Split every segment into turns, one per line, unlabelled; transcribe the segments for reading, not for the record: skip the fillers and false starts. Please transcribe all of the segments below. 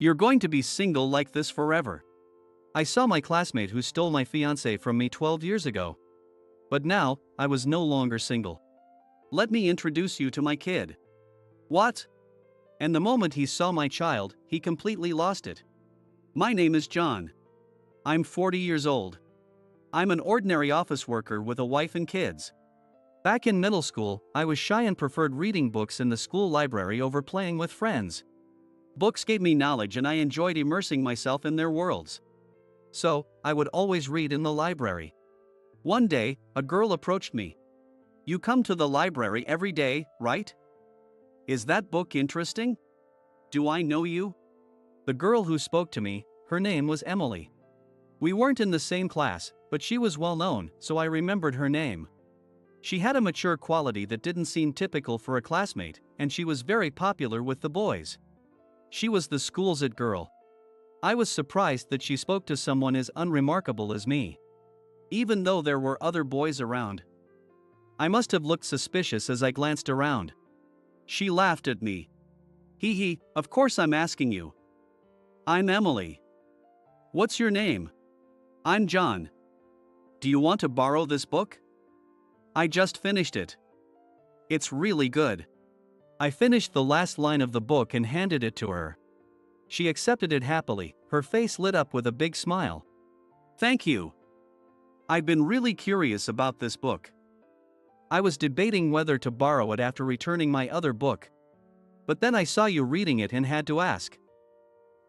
You're going to be single like this forever. I saw my classmate who stole my fiancée from me 12 years ago. But now, I was no longer single. Let me introduce you to my kid. What? And the moment he saw my child, he completely lost it. My name is John. I'm 40 years old. I'm an ordinary office worker with a wife and kids. Back in middle school, I was shy and preferred reading books in the school library over playing with friends. Books gave me knowledge and I enjoyed immersing myself in their worlds. So, I would always read in the library. One day, a girl approached me. You come to the library every day, right? Is that book interesting? Do I know you? The girl who spoke to me, her name was Emily. We weren't in the same class, but she was well known, so I remembered her name. She had a mature quality that didn't seem typical for a classmate, and she was very popular with the boys. She was the school's it girl. I was surprised that she spoke to someone as unremarkable as me. Even though there were other boys around. I must have looked suspicious as I glanced around. She laughed at me. Hee, of course I'm asking you. I'm Emily. What's your name? I'm John. Do you want to borrow this book? I just finished it. It's really good. I finished the last line of the book and handed it to her. She accepted it happily, her face lit up with a big smile. Thank you. I've been really curious about this book. I was debating whether to borrow it after returning my other book. But then I saw you reading it and had to ask.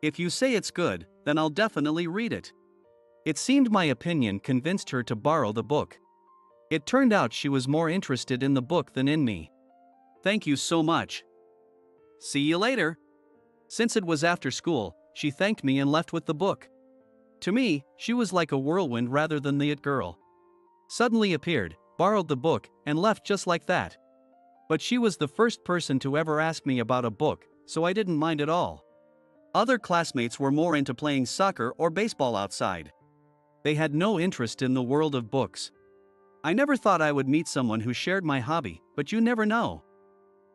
If you say it's good, then I'll definitely read it. It seemed my opinion convinced her to borrow the book. It turned out she was more interested in the book than in me. Thank you so much. See you later. Since it was after school, she thanked me and left with the book. To me, she was like a whirlwind rather than the it girl. Suddenly appeared, borrowed the book, and left just like that. But she was the first person to ever ask me about a book, so I didn't mind at all. Other classmates were more into playing soccer or baseball outside. They had no interest in the world of books. I never thought I would meet someone who shared my hobby, but you never know.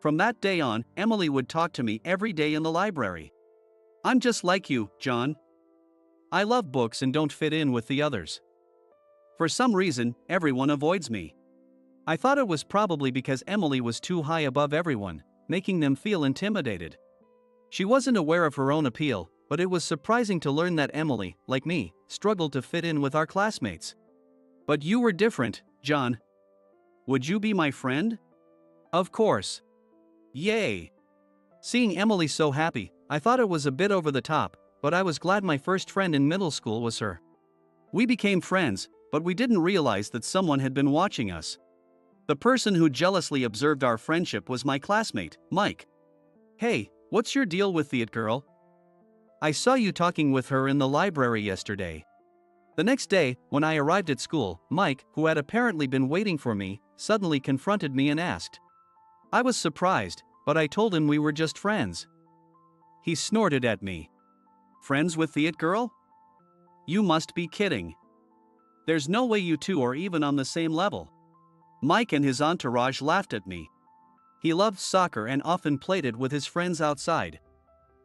From that day on, Emily would talk to me every day in the library. I'm just like you, John. I love books and don't fit in with the others. For some reason, everyone avoids me. I thought it was probably because Emily was too high above everyone, making them feel intimidated. She wasn't aware of her own appeal, but it was surprising to learn that Emily, like me, struggled to fit in with our classmates. But you were different, John. Would you be my friend? Of course. Yay! Seeing Emily so happy, I thought it was a bit over the top, but I was glad my first friend in middle school was her. We became friends, but we didn't realize that someone had been watching us. The person who jealously observed our friendship was my classmate, Mike. Hey, what's your deal with the it girl? I saw you talking with her in the library yesterday. The next day, when I arrived at school, Mike, who had apparently been waiting for me, suddenly confronted me and asked. I was surprised, but I told him we were just friends. He snorted at me. Friends with the it girl? You must be kidding. There's no way you two are even on the same level. Mike and his entourage laughed at me. He loved soccer and often played it with his friends outside.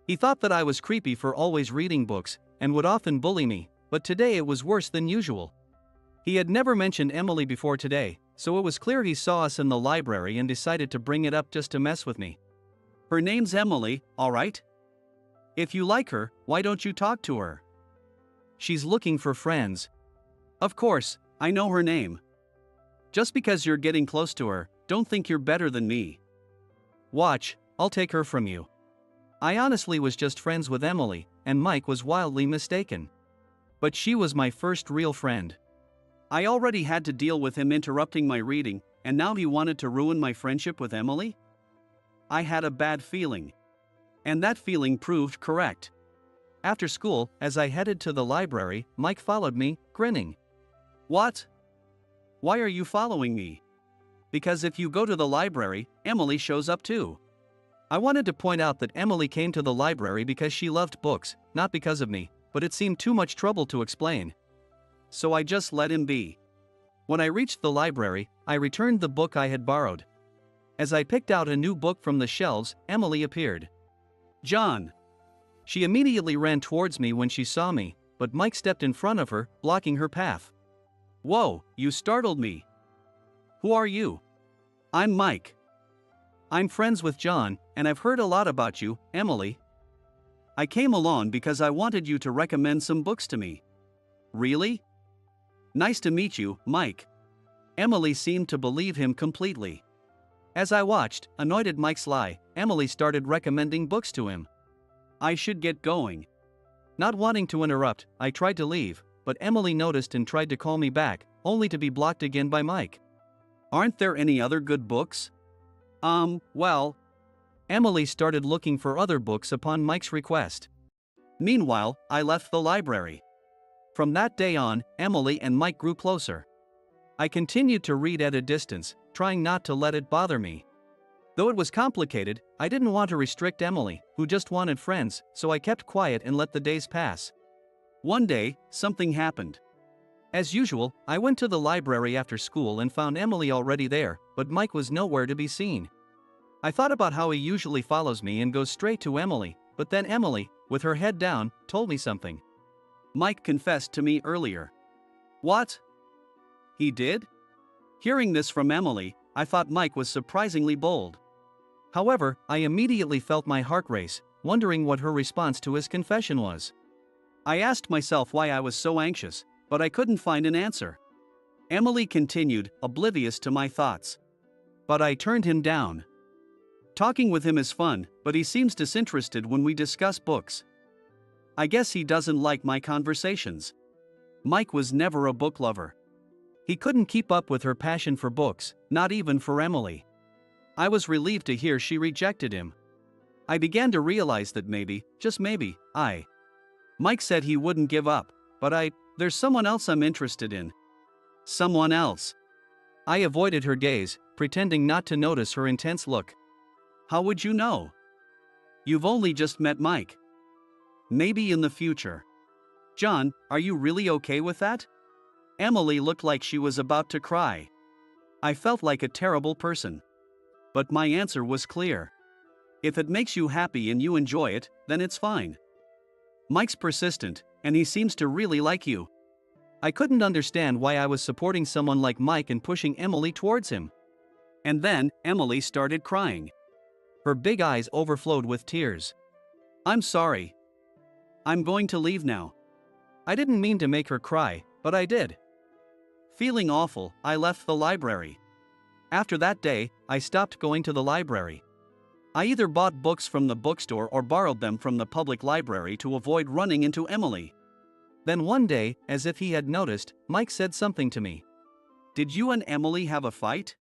He thought that I was creepy for always reading books, and would often bully me, but today it was worse than usual. He had never mentioned Emily before today, so it was clear he saw us in the library and decided to bring it up just to mess with me. Her name's Emily, alright? If you like her, why don't you talk to her? She's looking for friends. Of course, I know her name. Just because you're getting close to her, don't think you're better than me. Watch, I'll take her from you. I honestly was just friends with Emily, and Mike was wildly mistaken. But she was my first real friend. I already had to deal with him interrupting my reading, and now he wanted to ruin my friendship with Emily? I had a bad feeling. And that feeling proved correct. After school, as I headed to the library, Mike followed me, grinning. What? Why are you following me? Because if you go to the library, Emily shows up too. I wanted to point out that Emily came to the library because she loved books, not because of me, but it seemed too much trouble to explain. So I just let him be. When I reached the library, I returned the book I had borrowed. As I picked out a new book from the shelves, Emily appeared. John. She immediately ran towards me when she saw me, but Mike stepped in front of her, blocking her path. "Whoa, you startled me. Who are you?" "I'm Mike. I'm friends with John, and I've heard a lot about you, Emily. I came along because I wanted you to recommend some books to me." "Really? Nice to meet you, Mike." Emily seemed to believe him completely. As I watched, annoyed at Mike's lie, Emily started recommending books to him. I should get going. Not wanting to interrupt, I tried to leave, but Emily noticed and tried to call me back, only to be blocked again by Mike. "Aren't there any other good books?" Well. Emily started looking for other books upon Mike's request. Meanwhile, I left the library. From that day on, Emily and Mike grew closer. I continued to read at a distance, trying not to let it bother me. Though it was complicated, I didn't want to restrict Emily, who just wanted friends, so I kept quiet and let the days pass. One day, something happened. As usual, I went to the library after school and found Emily already there, but Mike was nowhere to be seen. I thought about how he usually follows me and goes straight to Emily, but then Emily, with her head down, told me something. "Mike confessed to me earlier." "What? He did?" Hearing this from Emily, I thought Mike was surprisingly bold. However, I immediately felt my heart race, wondering what her response to his confession was. I asked myself why I was so anxious, but I couldn't find an answer. Emily continued, oblivious to my thoughts. "But I turned him down. Talking with him is fun, but he seems disinterested when we discuss books. I guess he doesn't like my conversations." Mike was never a book lover. He couldn't keep up with her passion for books, not even for Emily. I was relieved to hear she rejected him. I began to realize that maybe, just maybe, Mike said he wouldn't give up, but there's someone else I'm interested in. Someone else. I avoided her gaze, pretending not to notice her intense look. "How would you know? You've only just met Mike." "Maybe in the future." "John, are you really okay with that?" Emily looked like she was about to cry. I felt like a terrible person. But my answer was clear. If it makes you happy and you enjoy it, then it's fine. Mike's persistent, and he seems to really like you. I couldn't understand why I was supporting someone like Mike and pushing Emily towards him. And then, Emily started crying. Her big eyes overflowed with tears. "I'm sorry. I'm going to leave now." I didn't mean to make her cry, but I did. Feeling awful, I left the library. After that day, I stopped going to the library. I either bought books from the bookstore or borrowed them from the public library to avoid running into Emily. Then one day, as if he had noticed, Mike said something to me. "Did you and Emily have a fight?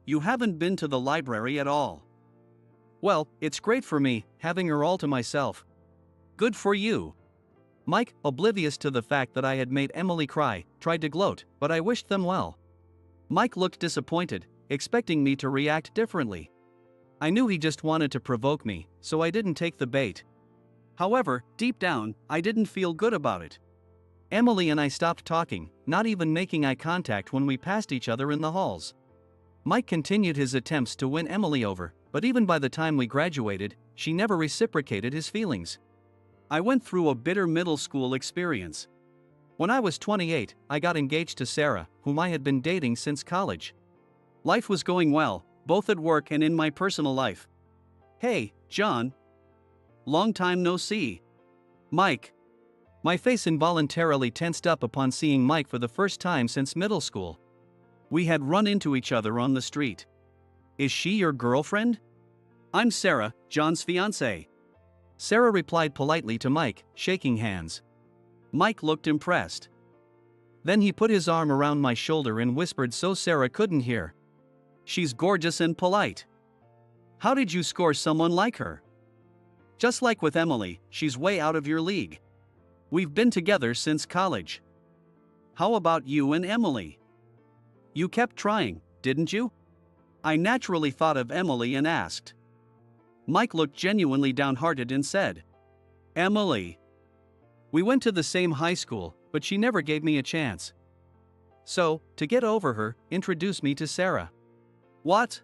You haven't been to the library at all." "Well, it's great for me, having her all to myself." "Good for you." Mike, oblivious to the fact that I had made Emily cry, tried to gloat, but I wished them well. Mike looked disappointed, expecting me to react differently. I knew he just wanted to provoke me, so I didn't take the bait. However, deep down, I didn't feel good about it. Emily and I stopped talking, not even making eye contact when we passed each other in the halls. Mike continued his attempts to win Emily over, but even by the time we graduated, she never reciprocated his feelings. I went through a bitter middle school experience. When I was 28, I got engaged to Sarah, whom I had been dating since college. Life was going well, both at work and in my personal life. "Hey, John. Long time no see." "Mike." My face involuntarily tensed up upon seeing Mike for the first time since middle school. We had run into each other on the street. "Is she your girlfriend?" "I'm Sarah, John's fiancée." Sarah replied politely to Mike, shaking hands. Mike looked impressed. Then he put his arm around my shoulder and whispered so Sarah couldn't hear. "She's gorgeous and polite. How did you score someone like her? Just like with Emily, she's way out of your league. We've been together since college. How about you and Emily? You kept trying, didn't you?" I naturally thought of Emily and asked. Mike looked genuinely downhearted and said, "Emily. We went to the same high school, but she never gave me a chance. So, to get over her, introduce me to Sarah." "What?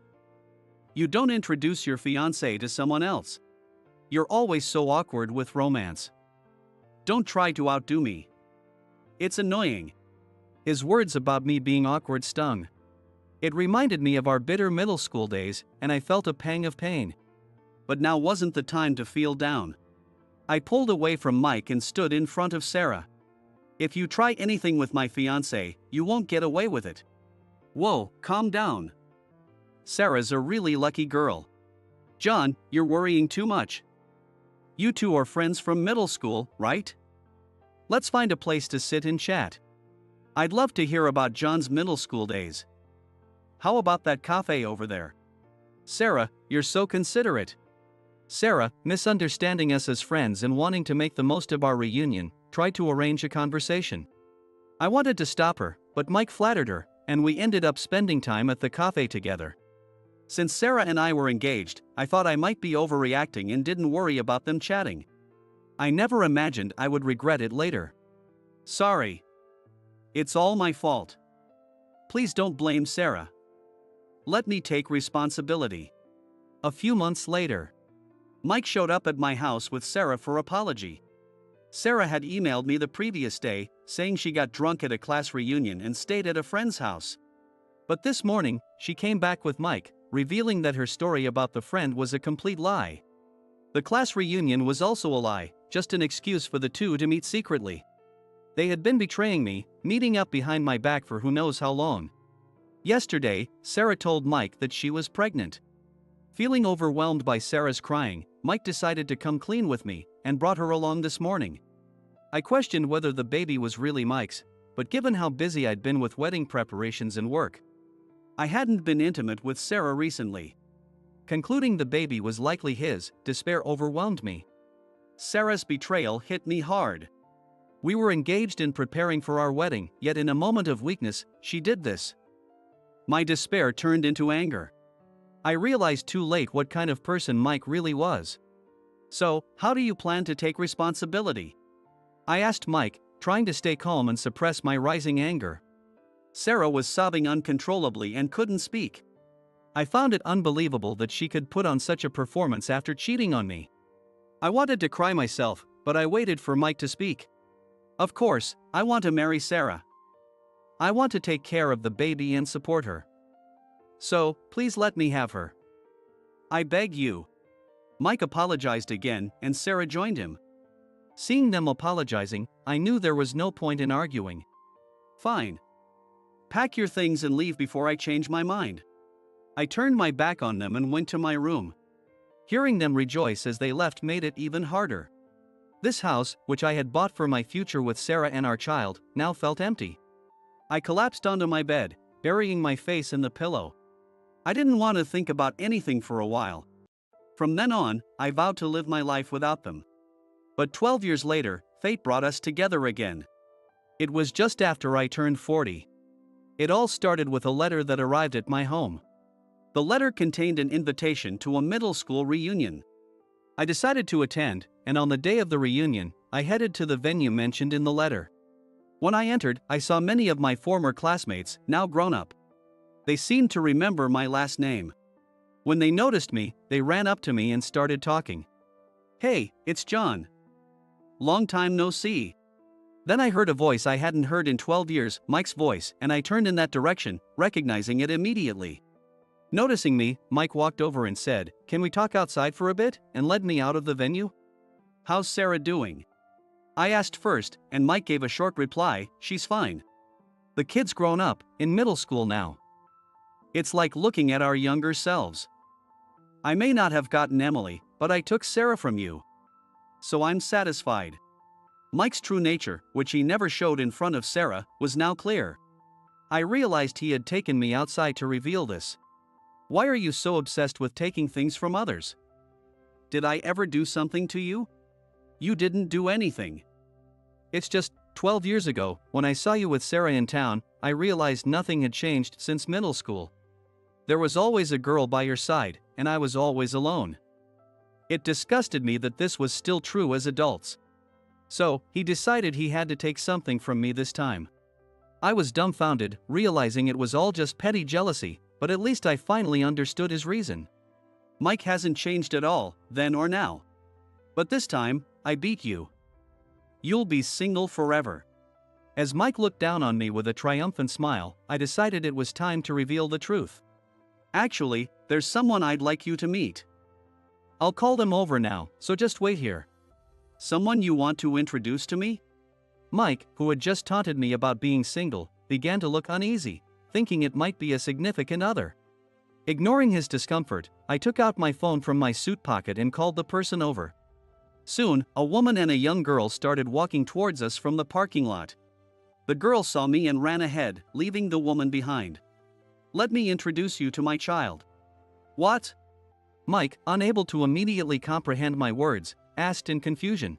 You don't introduce your fiancée to someone else?" You're always so awkward with romance. Don't try to outdo me. It's annoying. His words about me being awkward stung. It reminded me of our bitter middle school days, and I felt a pang of pain. But now wasn't the time to feel down. I pulled away from Mike and stood in front of Sarah. If you try anything with my fiancé, you won't get away with it. Whoa, calm down. Sarah's a really lucky girl. John, you're worrying too much. You two are friends from middle school, right? Let's find a place to sit and chat. I'd love to hear about John's middle school days. How about that cafe over there? Sarah, you're so considerate. Sarah, misunderstanding us as friends and wanting to make the most of our reunion, tried to arrange a conversation. I wanted to stop her, but Mike flattered her, and we ended up spending time at the cafe together. Since Sarah and I were engaged, I thought I might be overreacting and didn't worry about them chatting. I never imagined I would regret it later. Sorry. It's all my fault. Please don't blame Sarah. Let me take responsibility. A few months later, Mike showed up at my house with Sarah for apology. Sarah had emailed me the previous day, saying she got drunk at a class reunion and stayed at a friend's house. But this morning, she came back with Mike, revealing that her story about the friend was a complete lie. The class reunion was also a lie, just an excuse for the two to meet secretly. They had been betraying me, meeting up behind my back for who knows how long. Yesterday, Sarah told Mike that she was pregnant. Feeling overwhelmed by Sarah's crying, Mike decided to come clean with me, and brought her along this morning. I questioned whether the baby was really Mike's, but given how busy I'd been with wedding preparations and work, I hadn't been intimate with Sarah recently. Concluding the baby was likely his, despair overwhelmed me. Sarah's betrayal hit me hard. We were engaged in preparing for our wedding, yet in a moment of weakness, she did this. My despair turned into anger. I realized too late what kind of person Mike really was. So, how do you plan to take responsibility? I asked Mike, trying to stay calm and suppress my rising anger. Sarah was sobbing uncontrollably and couldn't speak. I found it unbelievable that she could put on such a performance after cheating on me. I wanted to cry myself, but I waited for Mike to speak. Of course, I want to marry Sarah. I want to take care of the baby and support her. So, please let me have her. I beg you. Mike apologized again, and Sarah joined him. Seeing them apologizing, I knew there was no point in arguing. Fine. Pack your things and leave before I change my mind. I turned my back on them and went to my room. Hearing them rejoice as they left made it even harder. This house, which I had bought for my future with Sarah and our child, now felt empty. I collapsed onto my bed, burying my face in the pillow. I didn't want to think about anything for a while. From then on, I vowed to live my life without them. But 12 years later, fate brought us together again. It was just after I turned 40. It all started with a letter that arrived at my home. The letter contained an invitation to a middle school reunion. I decided to attend, and on the day of the reunion, I headed to the venue mentioned in the letter. When I entered, I saw many of my former classmates, now grown up. They seemed to remember my last name. When they noticed me, they ran up to me and started talking. Hey, it's John. Long time no see. Then I heard a voice I hadn't heard in 12 years, Mike's voice, and I turned in that direction, recognizing it immediately. Noticing me, Mike walked over and said, "Can we talk outside for a bit?" and led me out of the venue. How's Sarah doing? I asked first, and Mike gave a short reply, "She's fine. The kid's grown up, in middle school now. It's like looking at our younger selves. I may not have gotten Emily, but I took Sarah from you. So I'm satisfied." Mike's true nature, which he never showed in front of Sarah, was now clear. I realized he had taken me outside to reveal this. Why are you so obsessed with taking things from others? Did I ever do something to you? You didn't do anything. It's just 12 years ago, when I saw you with Sarah in town, I realized nothing had changed since middle school. There was always a girl by your side, and I was always alone. It disgusted me that this was still true as adults. So, he decided he had to take something from me this time. I was dumbfounded, realizing it was all just petty jealousy, but at least I finally understood his reason. Mike hasn't changed at all, then or now. But this time, I beat you. You'll be single forever. As Mike looked down on me with a triumphant smile, I decided it was time to reveal the truth. Actually, there's someone I'd like you to meet. I'll call them over now, so just wait here. Someone you want to introduce to me? Mike, who had just taunted me about being single, began to look uneasy, thinking it might be a significant other. Ignoring his discomfort, I took out my phone from my suit pocket and called the person over. Soon, a woman and a young girl started walking towards us from the parking lot. The girl saw me and ran ahead, leaving the woman behind. Let me introduce you to my child. What? Mike, unable to immediately comprehend my words, asked in confusion.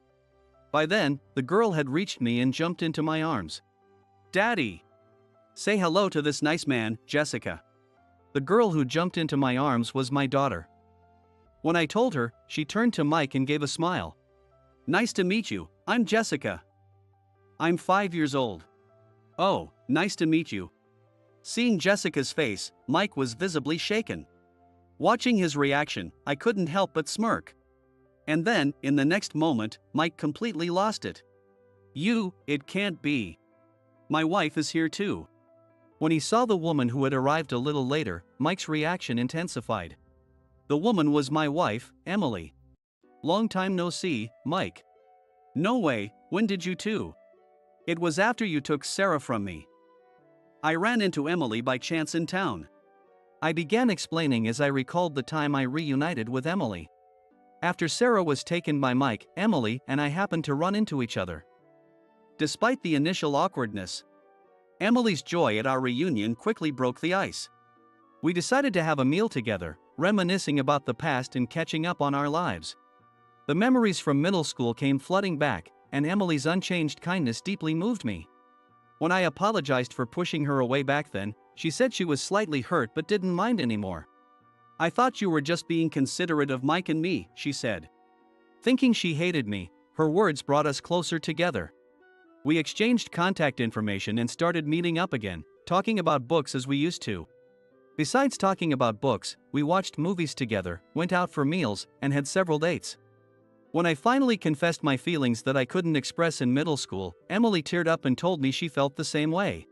By then, the girl had reached me and jumped into my arms. Daddy! Say hello to this nice man, Jessica. The girl who jumped into my arms was my daughter. When I told her, she turned to Mike and gave a smile. Nice to meet you, I'm Jessica. I'm 5 years old. Oh, nice to meet you. Seeing Jessica's face, Mike was visibly shaken. Watching his reaction, I couldn't help but smirk. And then, in the next moment, Mike completely lost it. It can't be. My wife is here too. When he saw the woman who had arrived a little later, Mike's reaction intensified. The woman was my wife, Emily. Long time no see, Mike. No way, when did you two? It was after you took Sarah from me. I ran into Emily by chance in town. I began explaining as I recalled the time I reunited with Emily. After Sarah was taken by Mike, Emily and I happened to run into each other. Despite the initial awkwardness, Emily's joy at our reunion quickly broke the ice. We decided to have a meal together, reminiscing about the past and catching up on our lives. The memories from middle school came flooding back, and Emily's unchanged kindness deeply moved me. When I apologized for pushing her away back then, she said she was slightly hurt but didn't mind anymore. I thought you were just being considerate of Mike and me, she said. Thinking she hated me, her words brought us closer together. We exchanged contact information and started meeting up again, talking about books as we used to. Besides talking about books, we watched movies together, went out for meals, and had several dates. When I finally confessed my feelings that I couldn't express in middle school, Emily teared up and told me she felt the same way.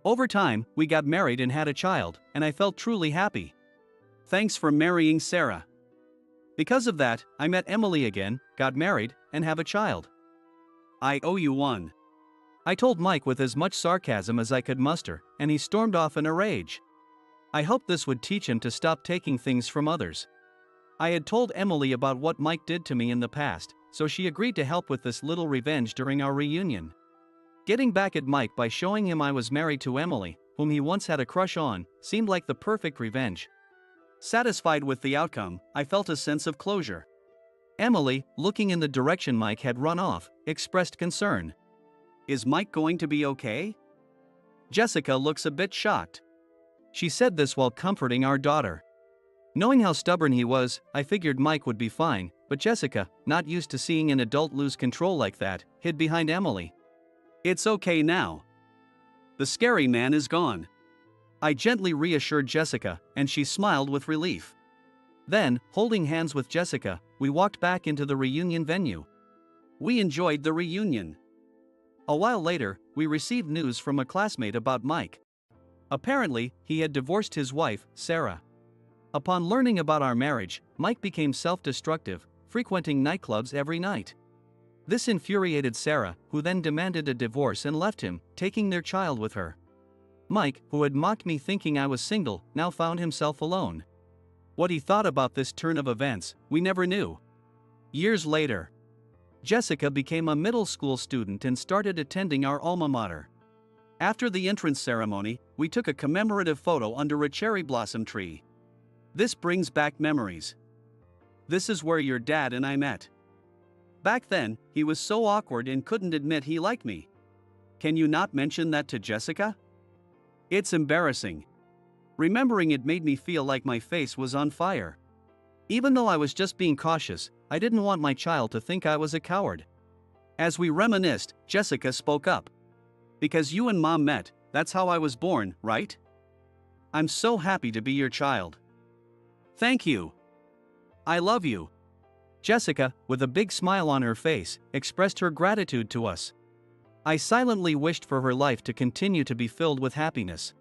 Over time, we got married and had a child, and I felt truly happy. Thanks for marrying Sarah. Because of that, I met Emily again, got married, and have a child. I owe you one. I told Mike with as much sarcasm as I could muster, and he stormed off in a rage. I hoped this would teach him to stop taking things from others. I had told Emily about what Mike did to me in the past, so she agreed to help with this little revenge during our reunion. Getting back at Mike by showing him I was married to Emily, whom he once had a crush on, seemed like the perfect revenge. Satisfied with the outcome, I felt a sense of closure. Emily, looking in the direction Mike had run off, expressed concern. Is Mike going to be okay? Jessica looks a bit shocked. She said this while comforting our daughter. Knowing how stubborn he was, I figured Mike would be fine, but Jessica, not used to seeing an adult lose control like that, hid behind Emily. It's okay now. The scary man is gone. I gently reassured Jessica, and she smiled with relief. Then, holding hands with Jessica, we walked back into the reunion venue. We enjoyed the reunion. A while later, we received news from a classmate about Mike. Apparently, he had divorced his wife, Sarah. Upon learning about our marriage, Mike became self-destructive, frequenting nightclubs every night. This infuriated Sarah, who then demanded a divorce and left him, taking their child with her. Mike, who had mocked me thinking I was single, now found himself alone. What he thought about this turn of events, we never knew. Years later, Jessica became a middle school student and started attending our alma mater. After the entrance ceremony, we took a commemorative photo under a cherry blossom tree. This brings back memories. This is where your dad and I met. Back then, he was so awkward and couldn't admit he liked me. Can you not mention that to Jessica? It's embarrassing. Remembering it made me feel like my face was on fire. Even though I was just being cautious, I didn't want my child to think I was a coward. As we reminisced, Jessica spoke up. Because you and Mom met, that's how I was born, right? I'm so happy to be your child. Thank you. I love you. Jessica, with a big smile on her face, expressed her gratitude to us. I silently wished for her life to continue to be filled with happiness.